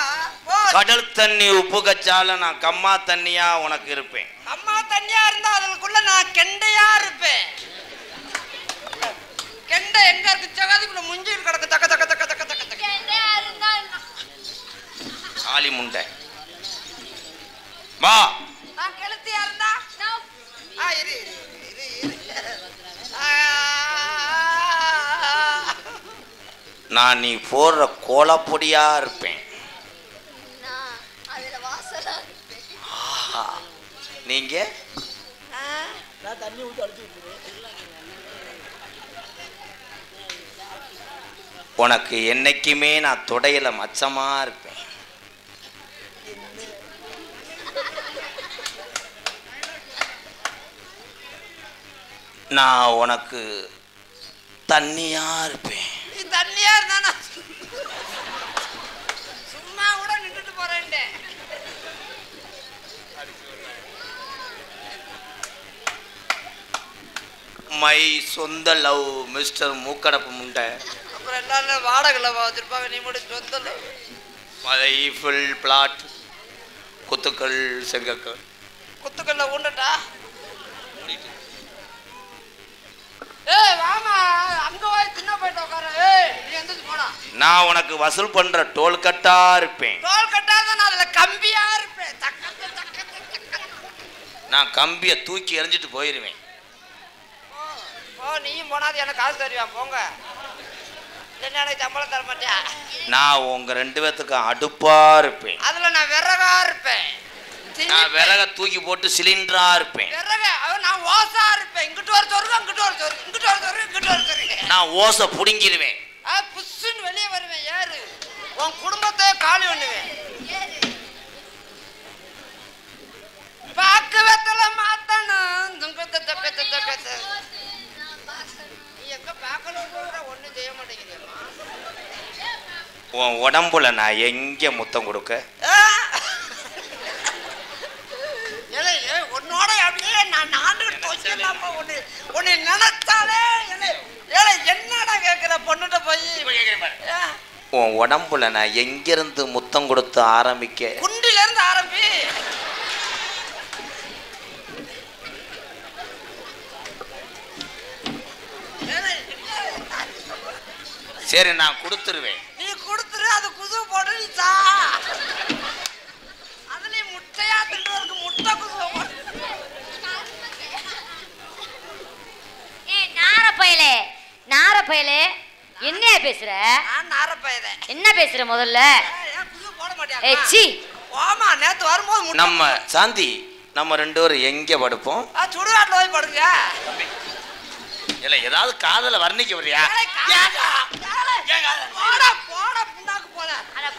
போ. கடல் தண்ணி உப்பு கச்சால நான் கம்மா தண்ணியா உனக்கு இருப்பேன். அம்மா தண்ணியா இருந்தா அதுக்குள்ள நான் கெண்டையா இருப்பேன். கெண்டை எங்க இருக்கு? ஜகாதிக்குள்ள முஞ்சி கிடக்கு. தக்க தக்க தக்க தக்க தக்க தக்க. கெண்டையா இருந்தா ஆலி முண்டை வா. நான் கெளுத்தியா இருந்தா இரு இரு இரு இரு. நான் நீ போடுற கோலப்பொடியா இருப்பேன். அதுல வாசலா இருப்பேன். நீங்க உனக்கு என்னைக்குமே நான் தொடையில மச்சமா இருப்பேன். நான் உனக்கு தண்ணியா இருப்பேன். நீ தண்ணியா இருந்தா சும்மா கூட நின்றுட்டு போறேன். மை சொந்த லவ் மிஸ்டர் மூக்கடப்பு முண்டை. அப்புறம் எல்லாரும் வாடகைல வச்சிருப்பாங்க. நீ மட்டும் சொந்தல ஃபுல் பிளாட் குத்துக்கள் செங்கக்கள் குத்துக்கல்ல ஊண்டட்டா. ஏய் வாமா அங்க போய் தின்ன போயிட்டு உட்கார. ஏய் நீ எந்திரிச்சு போடா. நான் உனக்கு வசூல் பண்ற டோல் கட்டா இருப்பேன். டோல் கட்டாத நான் அதுல கம்பியா இருப்பேன். நான் கம்பியை தூக்கி எறிஞ்சிட்டு போயிருவேன். ஓ நீயும் போனாது எனக்கு காசு தருவியா? போங்க. என்ன எனக்கு சம்பளம் தர மாட்டியா? நான் உங்க ரெண்டு பேத்துக்கு அடுப்பா இருப்பேன். அதுல நான் விறகா இருப்பேன். நான் விறக தூக்கி போட்டு சிலிண்டரா இருப்பேன். விறக நான் ஓசா இருப்பேன். இங்கிட்டு ஒரு சொருகு அங்கிட்டு ஒரு சொருகு இங்கிட்டு ஒரு சொருகு இங்கிட்டு ஒரு சொருகு. நான் ஓசை புடுங்கிடுவேன். புஷ்ஷுன்னு வெளியே வருவேன். ஏறு உன் குடும்பத்தை காலி பண்ணுவேன். பாக்கு வெத்தல மாத்தணும். நீ எங்க பாக்கணும் ஒண்ணும் செய்ய மாட்டேங்கிறேம்மா. உன் உடம்புல நான் எங்க முத்தம் கொடுக்க? உன்னோட அப்படியே நான் உன்னை நினைச்சாலே என்னடா கேட்கிற பொண்ணுகிட்ட போய் உன் உடம்புல நான் எங்கிருந்து முத்தம் கொடுத்து ஆரம்பிக்க? குண்டில இருந்து ஆரம்பி. சரி நான் கொடுத்துருவேன். நீ கொடுத்துரு. அது குசு போட்டு நீ சா. அதுலயும் முட்டையா தின்னு முட்டை குசு. நார பயலே என்னையா பேசுற? நான் நாரப்பயதே. என்ன பேசுற முதல்ல? குசு போட மாட்டியா? ஏச்சி ஓமா நேத்து வரும்போது நம்ம சாந்தி நம்ம ரெண்டு பேரும் எங்க படுப்போம்? சுடுகாட்டுல போய் படுங்க. இல்ல ஏதாவது காதல வர்ணிக்க வரியா?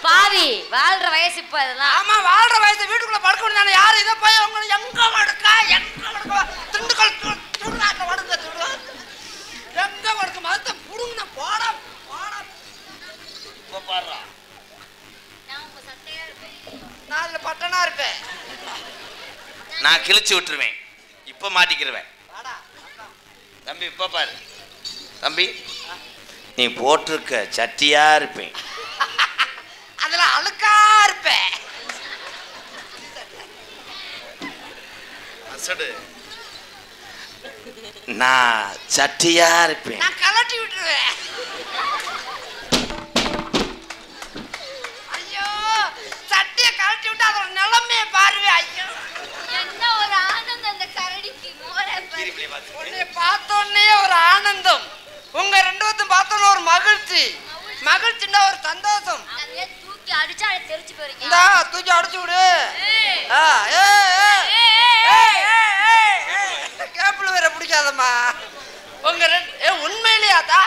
பாவி வாழ்ற வயசு இப்ப இதெல்லாம். ஆமா வாழ்ற வயசு வீட்டுக்குள்ள படுக்க முடியாது. யாரு இதை போய் உங்களை எங்க படுக்கா எங்க படுக்க திண்டுக்கல் சுடுகாட்டுல படுங்க. எங்க படுக்க மதத்தை புடுங்க. போட போட பாடுறா. நான் அதுல பட்டனா இருப்பேன். நான் கிழிச்சு விட்டுருவேன். இப்ப மாட்டிக்கிருவேன். தம்பி இப்ப பாரு தம்பி, நீ போட்டிருக்க சட்டியா இருப்பேன். அதுல அழுக்கா இருப்பேன். நான் சட்டியா இருப்பேன். நான் கலட்டி விட்டுருவேன். ஐயோ சட்டிய கலட்டி விட்டு அதோட நிலைமையை பாருவே. ஐயோ என்ன ஒரு ஆனந்தம் அந்த கரடிக்கு. உன்னை பார்த்தோன்னே ஒரு ஆனந்தம். உங்க ரெண்டு பேர்த்தும் பார்த்தோன்னு ஒரு மகிழ்ச்சி. மகிழ்ச்சின்னா ஒரு சந்தோஷம். தூக்கி அடிச்சா தெரிச்சு போறீங்க. இந்தா தூக்கி அடிச்சு விடு. கேப்பிள் வேற பிடிக்காதம்மா. உங்க உண்மையிலேயாதா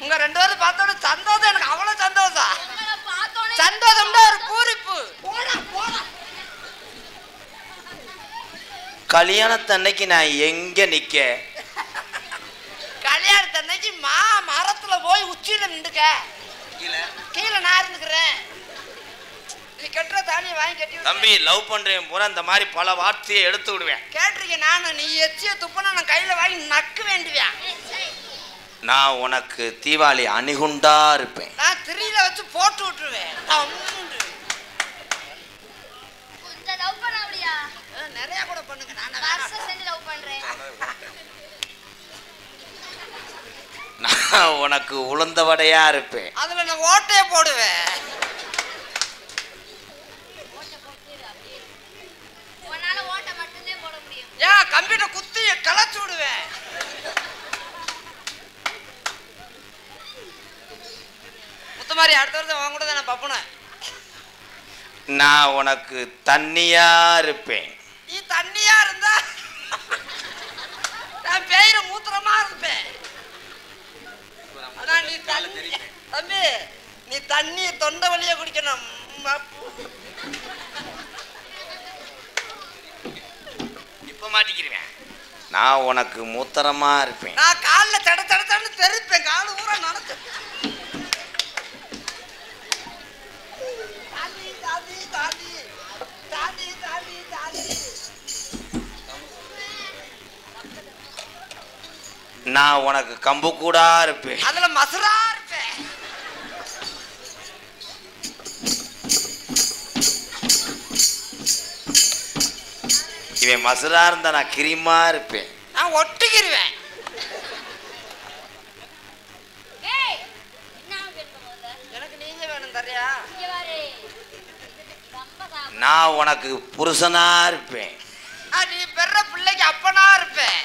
உங்க ரெண்டு பேரும் பார்த்தோட சந்தோஷம். எனக்கு அவ்வளவு சந்தோஷம். சந்தோஷம்னா ஒரு பூரிப்பு. கல்யாணத்தன்னைக்கு நான் எங்க நிக்க? கல்யாணத்தன்னைக்கு மரத்துல போய் உச்சியில நின்றுக்க. கீழே நான் இருந்துக்கிறேன். நீ கட்டுற தானியை வாங்கி கட்டி. தம்பி லவ் பண்றேன் பூரா இந்த மாதிரி பல வார்த்தையை எடுத்து விடுவேன். கேட்டிருக்கேன் நானு. நீ எச்சிய துப்புனா நான் கையில வாங்கி நக்கு வேண்டுவேன். நான் உனக்கு தீபாவளி அணிகுண்டா இருப்பேன். நான் திரியில வச்சு போட்டு விட்டுருவேன். கொஞ்சம் லவ் பண்ண அப்படியா? நிறைய கூட பண்ணுங்க. நான் வருஷம் செஞ்சு லவ் பண்றேன். நான் உனக்கு உளுந்த வடையா இருப்பேன். அதுல நான் ஓட்டையே போடுவேன். உன்னால ஓட்டை மட்டும்தான் போட முடியும். ஏன் கம்ப்யூட்டர் குத்தி கலச்சு விடுவேன். முத்துமாரி அடுத்த வருஷம் உன் கூட தான் நான் பப்புனேன். நான் உனக்கு தண்ணியா இருப்பேன். நீ தண்ணியா இருந்தா நான் பேயிர மூத்திரமா இருப்பேன். ஆனா நீ தம்பி நீ தண்ணி தொண்டை வழியா குடிக்கணும். இப்ப மாட்டிக்கிறேன். நான் உனக்கு மூத்தரமா இருப்பேன். நான் காலில் தட தட தடன்னு தெரிப்பேன். காலு ஊரா நடத்து. நான் உனக்கு கம்பு கூடா இருப்பேன். அதுல மசுரா இருப்பேன். இவன் மசுரா இருந்தா நான் கிரிமா இருப்பேன். நான் ஒட்டிக்கிருவேன். எனக்கு நீங்க வேணும் தரியா? நான் உனக்கு புருஷனா இருப்பேன். நீ பெற பிள்ளைக்கு அப்பனா இருப்பேன்.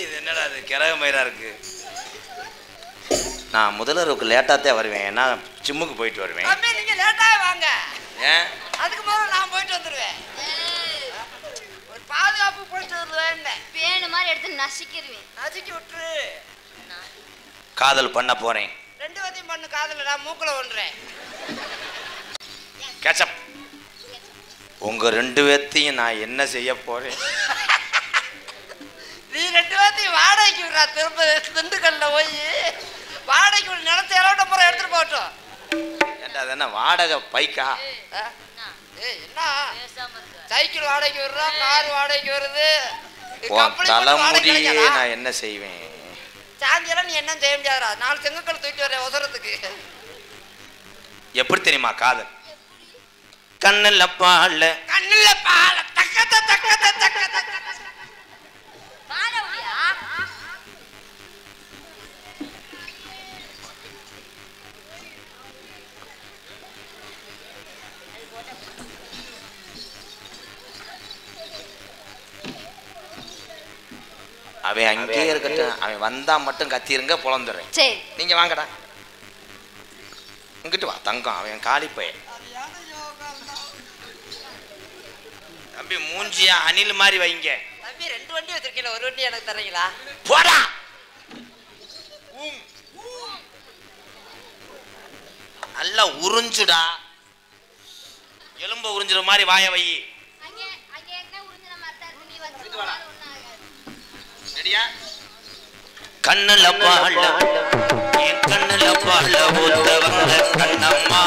இது என்னடா இது கிரக மயிரா இருக்கு. நான் முதல்வருக்கு லேட்டாத்தே வருவேன். ஏன்னா ஜிம்முக்கு போயிட்டு வருவேன். தம்பி நீங்க லேட்டாவே வாங்க. ஏன்? அதுக்கு முதல்ல நான் போயிட்டு வந்துடுவேன். ஒரு பாதுகாப்பு போயிட்டு வருவேன். பேனு மாதிரி எடுத்து நசிக்கிருவேன். நசுக்கி விட்டுரு. காதல் பண்ண போறேன். ரெண்டு வதையும் பண்ணு காதல. நான் மூக்குல ஒன்றேன். கேச்சப். உங்க ரெண்டு பேர்த்தையும் நான் என்ன செய்ய போறேன்? நீ ரெண்டு பேர்த்தையும் வாடகைக்கு விடுறா. திரும்ப திண்டுக்கல்ல போய் வாடகைக்கு விட நிலத்தை எலோட்ட போற எடுத்துட்டு போட்டோம். ஏண்டா அது என்ன வாடகை பைக்கா? என்ன சைக்கிள் வாடகைக்கு விடுறா, கார் வாடகைக்கு வருது. தலைமுடி நான் என்ன செய்வேன்? சாந்தியெல்லாம் நீ என்ன செய்ய முடியாதா? 4 செங்கக்கல் தூக்கி வர அவசரத்துக்கு. எப்படி தெரியுமா காதல்? கண்ணுல பால கண்ணுல பால தக்கத்த தக்கத்த தக்கத்த பாலவுடியா? அவன் அங்கேயே இருக்கட்டும். அவன் வந்தா மட்டும் கத்திருங்க, பொழந்துடுறேன். சரி நீங்க வாங்கடா. இங்கிட்டு வா தங்கம். அவன் காலி பையன். தம்பி மூஞ்சியா அணில் மாதிரி வைங்க. தம்பி 2 வண்டி வச்சிருக்கீங்களா? ஒரு வண்டி எனக்கு தரீங்களா? போடா. நல்லா உறிஞ்சுடா. எலும்ப உறிஞ்சுற மாதிரி வாய வை. அங்க அங்க என்ன உறிஞ்சன மாதிரி தான் நீ வந்து ஒண்ணு ஆகாது. ரெடியா? கண்ணுல பால என் கண்ணுல பால ஊத்த வந்த கண்ணம்மா,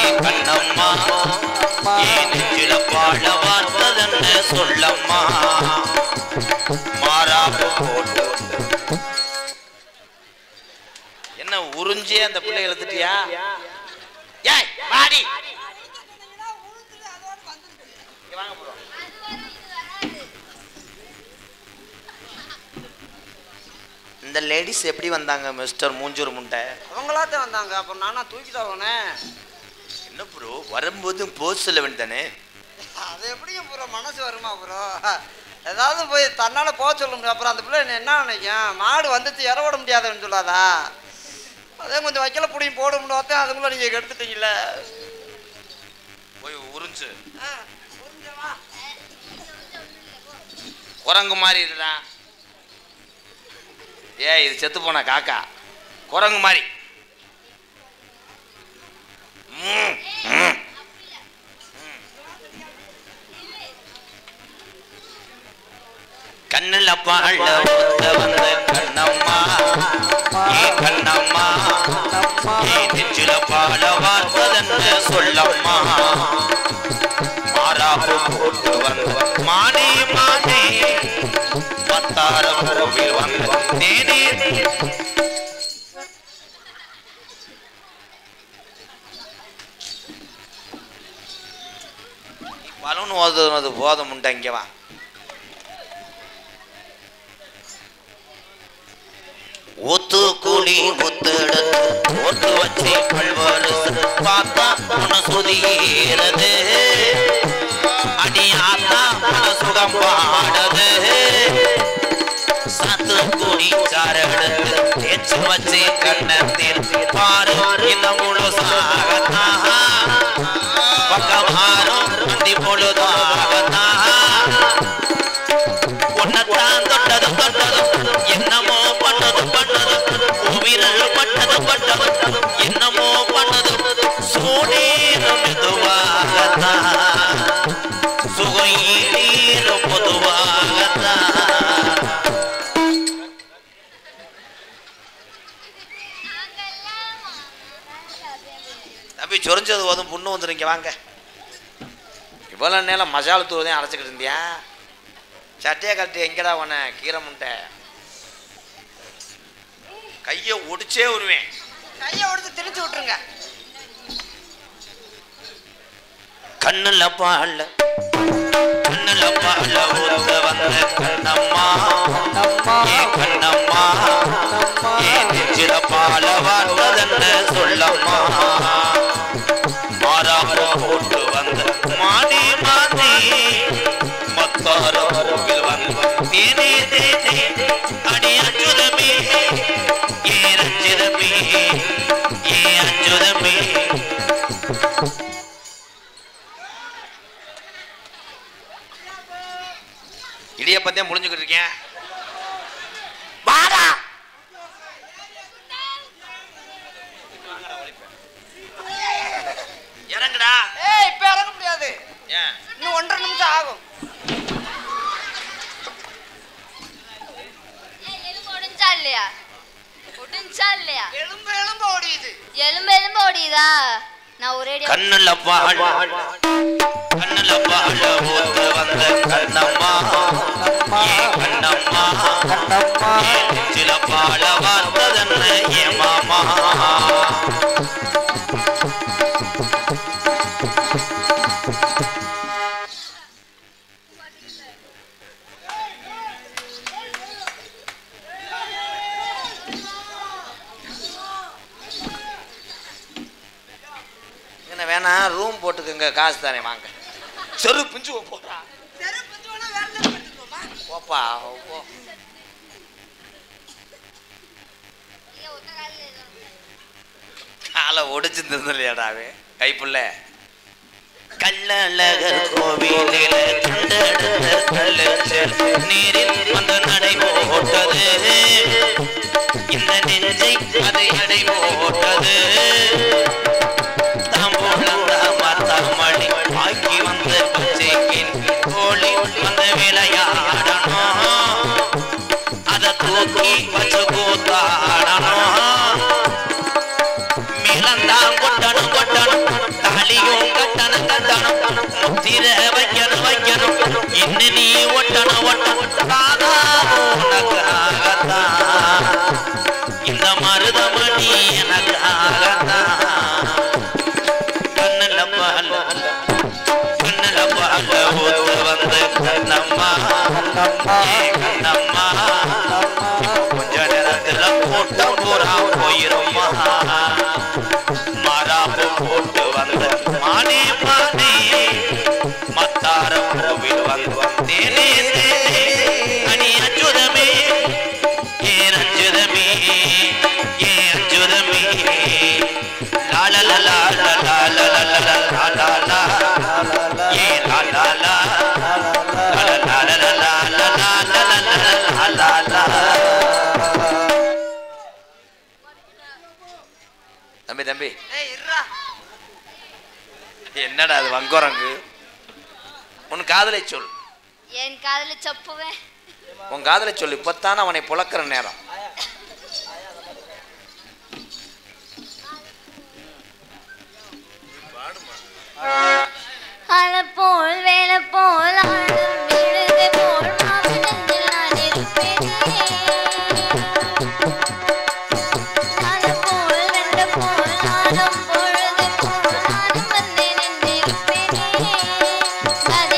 என் கண்ணம்மா, என் நெஞ்சில பால வார்த்ததென்ன சொல்லம்மா, மாறாப்பு போட்டு. என்ன உறிஞ்சே அந்த பிள்ளை எழுத்துட்டியா? ஏய் வாடி. வாங்க போறோம். இந்த லேடிஸ் எப்படி வந்தாங்க மிஸ்டர் மூஞ்சூர் முண்டை? அவங்களாத்தான் வந்தாங்க. அப்போ நானா தூக்கிட்டு போனேன். என்ன ப்ரோ வரும்போது போஸ் சொல்ல வேண்டியதானே? அது எப்படிங்க ப்ரோ மனசு வருமா ப்ரோ? ஏதாவது போய் தன்னால் போக சொல்ல முடியும். அப்புறம் அந்த பிள்ளை என்ன நினைக்கும்? மாடு வந்துட்டு இறவிட முடியாதுன்னு சொல்லாதா? அதே கொஞ்சம் வைக்கல பிடியும் போட முடியாத. அதுக்குள்ள நீங்கள் எடுத்துட்டீங்கள. போய் உறிஞ்சு. குரங்கு மாதிரி இருடா. இது செத்து போன காக்கா. குரங்கு மாதிரி. கண்ணுல பாழ வந்த கண்ணம்மா, ஏ கண்ணம்மா, ஏ நெஞ்சில பாழ வார்த்ததென்ன சொல்லம்மா, மாறாப்பு போட்டு வந்த மானே மானே பத்தார கோவில் வந்த தேனே பலூன் ஓதுனது போதும் உண்டு. இங்கே வா. ஊத்து கூலி முத்தெடுத்து ஓட்டு வச்சு பல்வாறு பார்த்தா சுதிகிறது அடி ஆத்தா சுகம் பாடுது சாத்து கூடி சாரெடுத்து தேச்சு வச்சு கண்ணத்தில் பாரு இந்த முழு சாகத்தா பக்கமாறும் அந்தி பொழுதாகத்தா உன்னத்தான் தொட்டது தொட்டது என்னமோ பண்ணது பண்ணது உவிரல் பட்டது பட்டது என்னமோ பண்ணது சூடீரும் மெதுவாகத்தான் சுகையீரும் பொதுவாகத்தான். தம்பி சொரிஞ்சது போதும் புண்ணு வந்துருங்க வாங்க. இவ்வளவு நேரம் மசாலா தூள் அரைச்சிக்கிட்டு இருந்தியா? சட்டையை கட்டி எங்கடா உன கீரை முண்டை? கையை ஒடிச்சே விடுவேன். கையை ஒடிச்சு திரிச்சு விட்டுருங்க. கண்ணுல பால்ல கண்ணுல பால்ல ஊத்த வந்த கண்ணம்மா ஏ கண்ணம்மா ஏ நெஞ்சில பால வார்த்ததென்ன சொல்லம்மா மாறாம போட்டு வந்த மாடி மாடி மத்தார கோவில் வந்து தேனே தேனே அடி அஞ்சுதமே ஏ ரஞ்சிதமே ஏ அஞ்சுதமே. இடியப்பத்தையும் முடிஞ்சுக்கிட்டு இருக்கேன். வாடா இறங்குடா. ஏய் இப்ப இறங்க முடியாது. ஏன்? இன்னும் 1.5 நிமிஷம் ஆகும். எலும்பு ஒடிஞ்சா இல்லையா? ஒடிஞ்சா இல்லையா? எலும்பு எலும்பு ஓடியுது. எலும்பு எலும்பு ஓடியுதா? நான் ஒரே கண்ணுல பால் கண்ணுல பால் ஊத்த வந்த கண்ணம்மா ஏ கண்ணம்மா ஏ நெஞ்சில பால வார்த்ததென்ன ஏ மாமா. என்ன வேணா ரூம் போட்டுக்குங்க, காசு தானே வாங்க. செரு பிஞ்சு போடா. போப்பா போ. காலை ஒடிச்சு தந்துலையாடாவே கைப்புள்ள. கள்ளழகர் கோவிலில் கண்டெடுத்த கல்லச்சல் நீரில் வந்து நடை போட்டது இந்த நெஞ்சை அதை அடை போட்டது மணி ஆக்கி வந்த பச்சைக்கின் கோழி வந்து விளையாடணும் அதை தூக்கி வச்சு கூத்தாடணும் மிளந்தான் கொட்டணும் கொட்டணும் தாலியும் கட்டணும் கட்டணும் முத்திர வைக்கணும் வைக்கணும் இன்னும் நீ ஒட்டணும் ஒட்டணும் உனக்காகத்தான் இந்த மருதமணி எனக்காகத்தான். கண்ணுல பால ஊத்த வந்த கண்ணம்மா ஏ கண்ணம்மா கொஞ்ச நேரத்துல கூட்டம் பூரா போயிருமா மாறாப்பு போட்டு வந்த மானே மானே மத்தார கோவில் வந்து தேனே தேனே அணி அஞ்சுதமே ஏ ரஞ்சுதமே ஏ அஞ்சுதமே லால லால லால லால ஏ லால தம்பி தம்பி என்னடா அது வங்கோரங்கு? உன் காதலை சொல். என் காதல சப்புவேன். உன் காதலை சொல். இப்பத்தான் அவனை புழக்கிற நேரம். அல போல் வேலை போல் ஆடும் விழுது போல் மாமனத்தில் நான் இருப்பேனே. அல போல் வெண்ட போல் ஆடும் பொழுது போல் நானும் வந்தேன் என்றிருப்பேனே. அத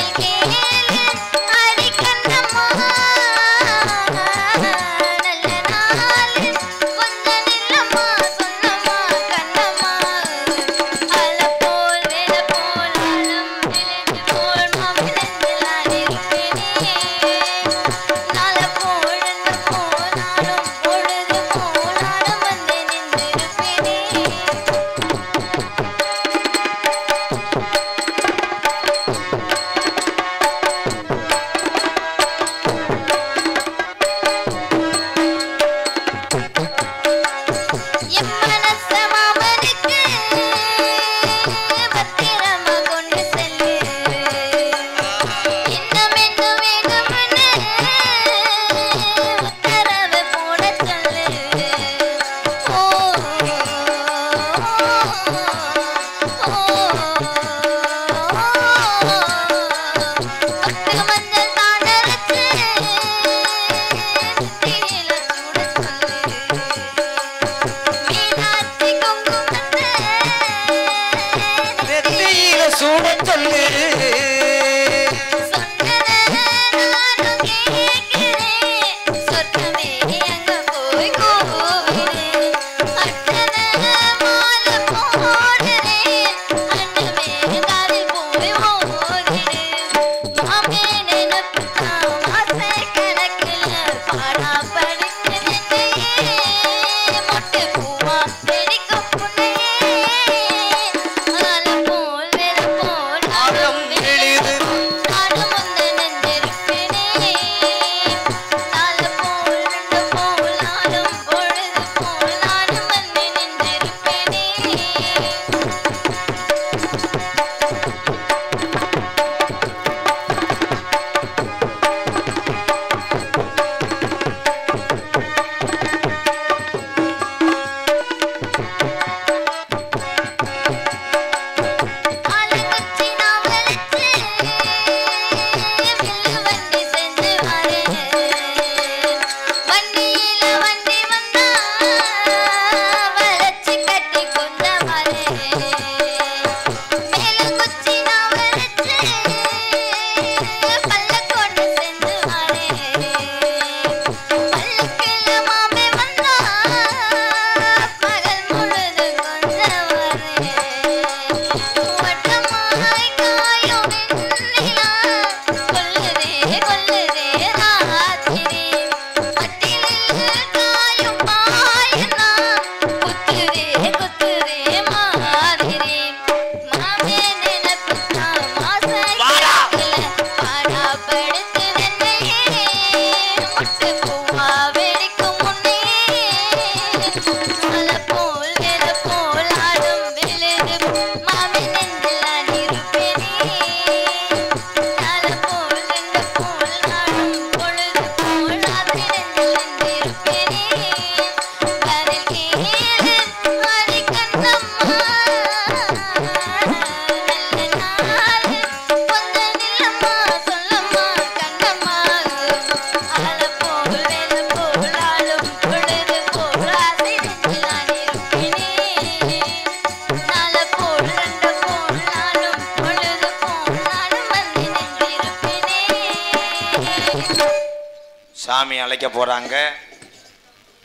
சாமி அழைக்க போகிறாங்க.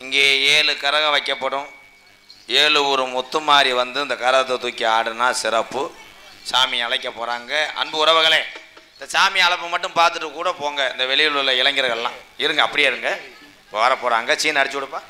இங்கே 7 கரகம் வைக்கப்படும். 7 ஒரு முத்துமாரி வந்து இந்த கரகத்தை தூக்கி ஆடுனா சிறப்பு. சாமி அழைக்க போகிறாங்க. அன்பு உறவுகளே, இந்த சாமி அழைப்பு மட்டும் பார்த்துட்டு கூட போங்க. இந்த வெளியில் உள்ள இளைஞர்கள்லாம் இருங்க, அப்படியே இருங்க. இப்போ வர போகிறாங்க. சீன் அடிச்சு விடுப்பா.